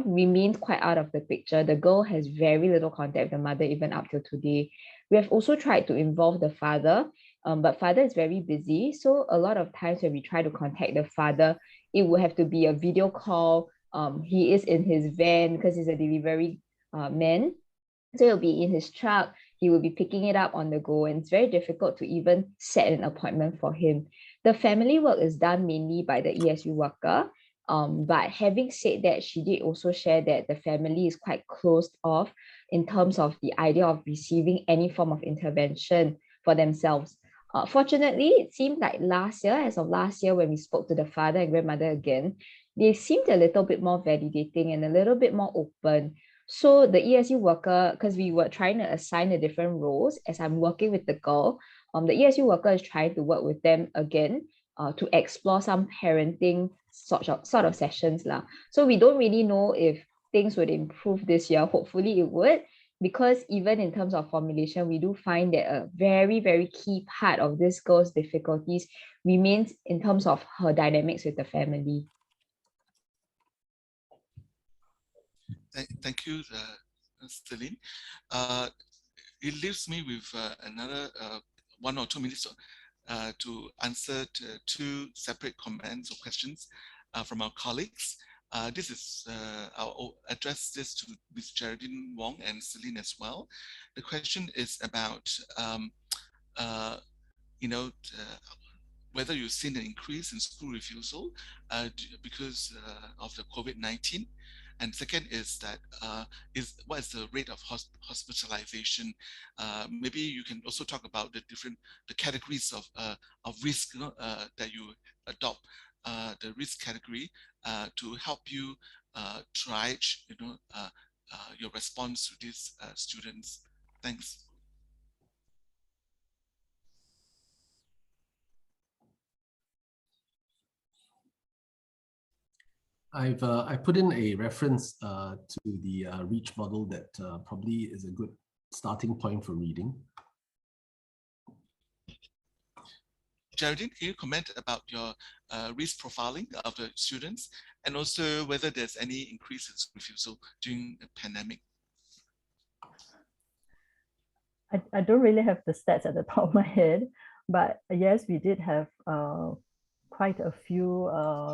remained quite out of the picture. The girl has very little contact with the mother even up till today. We have also tried to involve the father, but father is very busy. So a lot of times when we try to contact the father, it would have to be a video call. He is in his van because he's a delivery man. So he'll be in his truck. He will be picking it up on the go, and it's very difficult to even set an appointment for him. The family work is done mainly by the ESU worker. But having said that, she did also share that the family is quite closed off in terms of the idea of receiving any form of intervention for themselves. Fortunately, it seemed like as of last year, when we spoke to the father and grandmother again, they seemed a little bit more validating and a little bit more open. So the ESU worker, because we were trying to assign the different roles, as I'm working with the girl, the ESU worker is trying to work with them again to explore some parenting sort of sessions lah. So we don't really know if things would improve this year. Hopefully it would, because even in terms of formulation, we do find that a very, very key part of this girl's difficulties remains in terms of her dynamics with the family. Thank you, Celine. It leaves me with another 1 or 2 minutes to answer two separate comments or questions from our colleagues. I'll address this to Ms. Geraldine Wong and Celine as well. The question is about, whether you've seen an increase in school refusal because of the COVID-19. And second is that what is the rate of hospitalization? Maybe you can also talk about the categories of risk that you adopt, the risk category to help you triage your response to these students. Thanks. I put in a reference to the REACH model that probably is a good starting point for reading. Geraldine, can you comment about your risk profiling of the students and also whether there's any increase in refusal during the pandemic? I don't really have the stats at the top of my head, but yes, we did have quite a few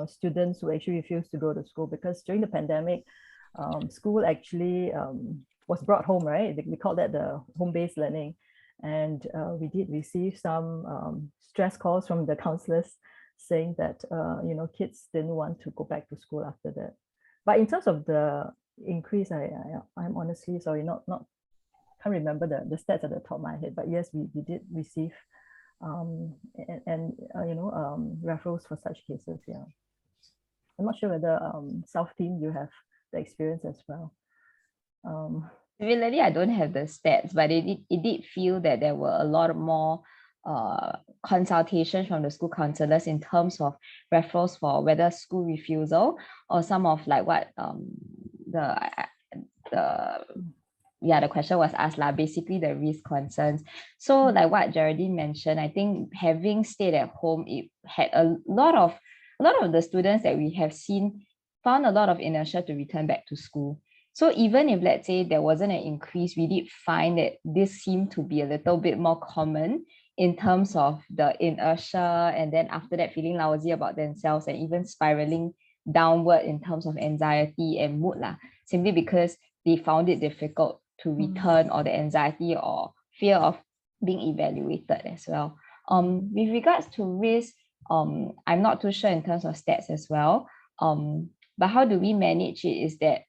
students who actually refused to go to school because during the pandemic, school actually was brought home, right? We call that the home-based learning. And we did receive some stress calls from the counselors saying that, kids didn't want to go back to school after that. But in terms of the increase, I'm honestly sorry, can't remember the stats at the top of my head, but yes, we did receive referrals for such cases. Yeah, I'm not sure whether South Team you have the experience as well. Similarly, I don't have the stats, but it did feel that there were a lot more consultations from the school counselors in terms of referrals for whether school refusal or some of like what the question was asked, basically the risk concerns. So like what Geraldine mentioned, I think having stayed at home, it had a lot of the students that we have seen found a lot of inertia to return back to school. So even if, let's say, there wasn't an increase, we did find that this seemed to be a little bit more common in terms of the inertia, and then after that feeling lousy about themselves and even spiraling downward in terms of anxiety and mood, simply because they found it difficult to return, or the anxiety or fear of being evaluated as well. With regards to risk, I'm not too sure in terms of stats as well. But how do we manage it is that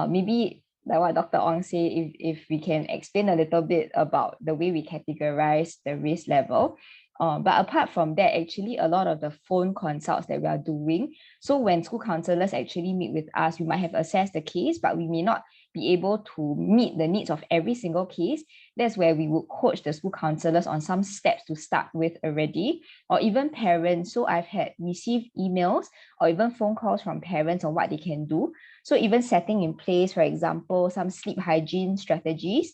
maybe like what Dr. Ong said, if we can explain a little bit about the way we categorize the risk level. But apart from that, actually a lot of the phone consults that we are doing, so when school counselors actually meet with us, we might have assessed the case, but we may not be able to meet the needs of every single case. That's where we would coach the school counselors on some steps to start with already, or even parents. So I've had received emails or even phone calls from parents on what they can do. So even setting in place, for example, some sleep hygiene strategies,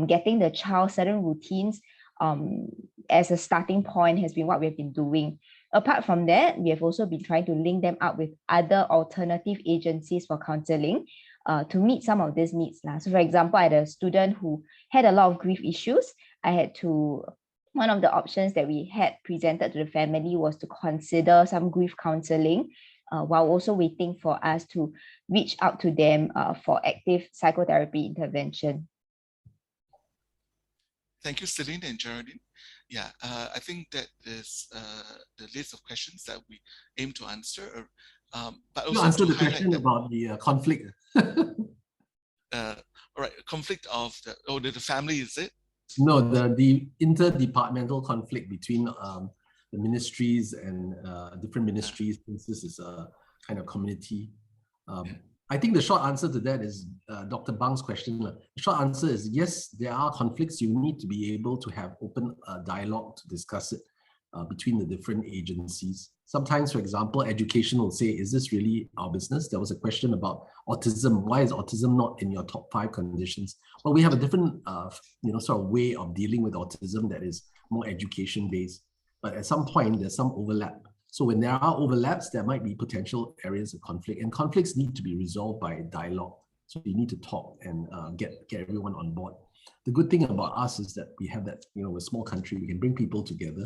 getting the child certain routines as a starting point has been what we've been doing. Apart from that, we have also been trying to link them up with other alternative agencies for counseling to meet some of these needs. So for example, I had a student who had a lot of grief issues. One of the options that we had presented to the family was to consider some grief counseling while also waiting for us to reach out to them for active psychotherapy intervention. Thank you, Celine and Geraldine. Yeah, I think that is the list of questions that we aim to answer. But also answer the question about the conflict. All right, conflict of the family, is it? No, the interdepartmental conflict between the ministries and different ministries, since this is a kind of community. I think the short answer to that is Dr. Bang's question. The short answer is yes, there are conflicts. You need to be able to have open dialogue to discuss it between the different agencies. Sometimes, for example, education will say, is this really our business? There was a question about autism. Why is autism not in your top 5 conditions? Well, we have a different sort of way of dealing with autism that is more education-based. But at some point, there's some overlap. So when there are overlaps, there might be potential areas of conflict, and conflicts need to be resolved by dialogue. So you need to talk and get everyone on board. The good thing about us is that we have that, we're a small country, we can bring people together,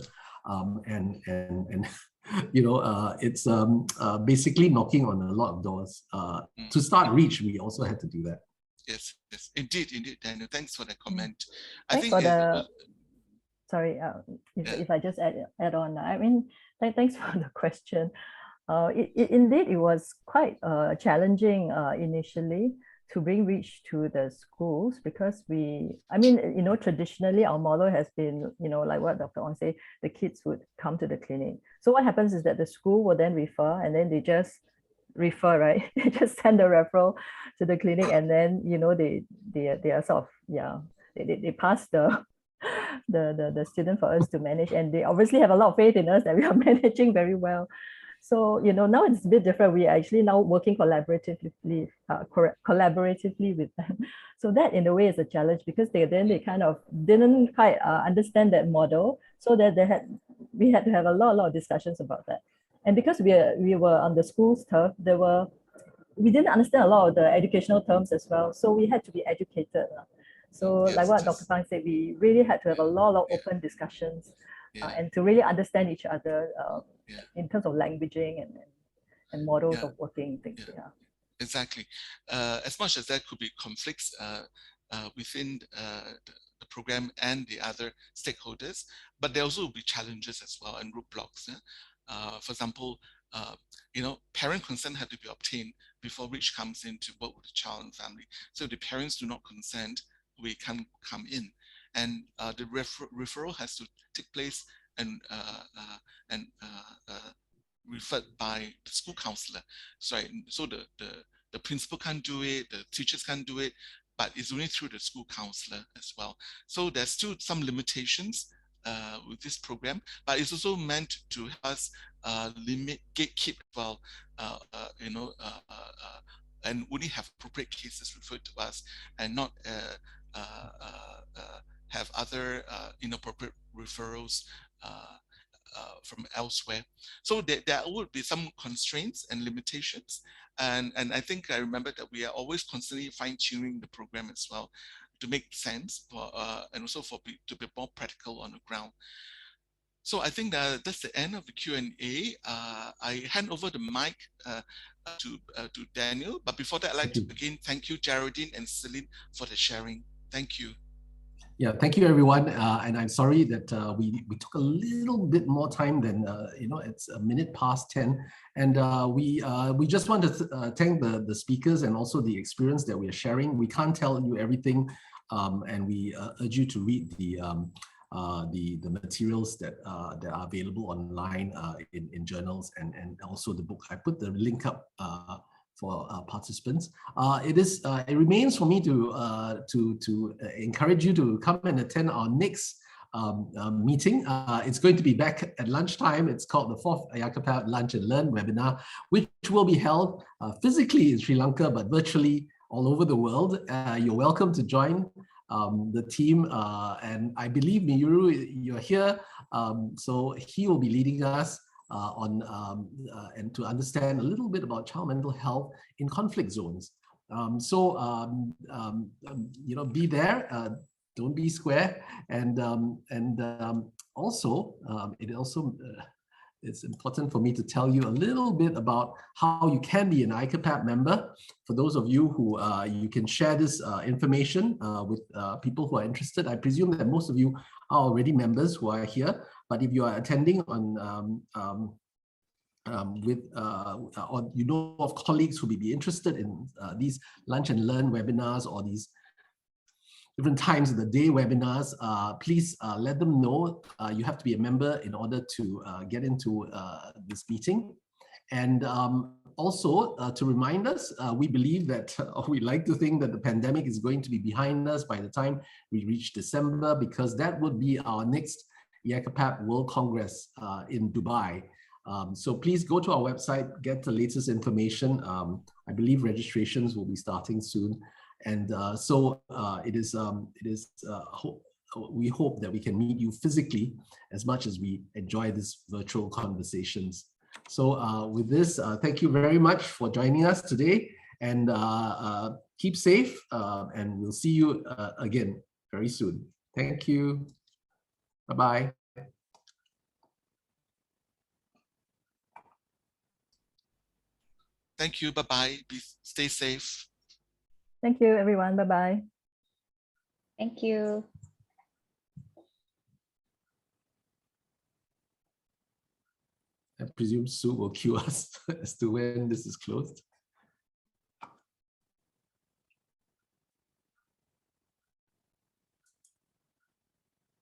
it's basically knocking on a lot of doors. To start REACH, we also had to do that. Yes, indeed, Daniel. Thanks for that comment. Sorry, if I just add on, I mean, thanks for the question. Indeed, it was quite challenging initially to bring REACH to the schools, because traditionally our model has been, like what Dr. Wong said, the kids would come to the clinic. So what happens is that the school will then refer, and then they just refer, right? They just send the referral to the clinic, and then, they are sort of, they pass the student for us to manage, and they obviously have a lot of faith in us that we are managing very well. So now it's a bit different. We are actually now working collaboratively with them. So that in a way is a challenge, because they kind of didn't quite understand that model. So that we had to have a lot of discussions about that. And because we were on the school's turf, we didn't understand a lot of the educational terms as well. So we had to be educated. So like what Dr. Pang said, we really had to have a lot of open discussions and to really understand each other in terms of languaging and models of working things. Exactly. As much as there could be conflicts within the program and the other stakeholders, but there also will be challenges as well and roadblocks. For example, parent consent had to be obtained before REACH comes in to work with the child and family. So if the parents do not consent, we can't come in, and the referral has to take place and referred by the school counselor. So the principal can't do it, the teachers can't do it, but it's only through the school counselor as well. So there's still some limitations with this program, but it's also meant to help us gatekeep well, and only have appropriate cases referred to us, and not have other inappropriate referrals from elsewhere. So there would be some constraints and limitations, and I think I remember that we are always constantly fine-tuning the program as well to make sense for and also to be more practical on the ground. So I think that's the end of the Q&A. I hand over the mic to Daniel, but before that, I'd like to again thank you, Geraldine and Celine, for the sharing. Thank you. Yeah, thank you, everyone. And I'm sorry that we took a little bit more time than, it's 10:01. And we just want to thank the speakers and also the experience that we are sharing. We can't tell you everything, and we urge you to read the materials that are available online in journals and also the book. I put the link up for participants. It remains for me to encourage you to come and attend our next meeting. It's going to be back at lunchtime. It's called the 4th IACAPAP Lunch and Learn webinar, which will be held physically in Sri Lanka, but virtually all over the world. You're welcome to join the team, and I believe Miyuru, you're here, so he will be leading us and to understand a little bit about child mental health in conflict zones. Be there, don't be square, and it's important for me to tell you a little bit about how you can be an IACAPAP member. For those of you who you can share this information with people who are interested. I presume that most of you are already members who are here, but if you are attending on or you know of colleagues who may be interested in these lunch and learn webinars or these different times of the day webinars, please let them know. You have to be a member in order to get into this meeting. And also, to remind us, we believe that, we like to think that the pandemic is going to be behind us by the time we reach December, because that would be our next IACAPAP World Congress in Dubai. So please go to our website, get the latest information. I believe registrations will be starting soon. And we hope that we can meet you physically as much as we enjoy these virtual conversations. So with this, thank you very much for joining us today, and keep safe, and we'll see you again very soon. Thank you. Bye-bye. Thank you. Bye-bye. Stay safe. Thank you, everyone. Bye-bye. Thank you. I presume Sue will cue us as to when this is closed.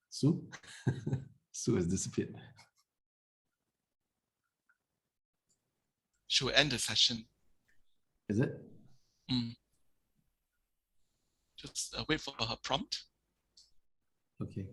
Sue? Sue has disappeared. She will end the session. Is it? Just wait for her prompt. Okay.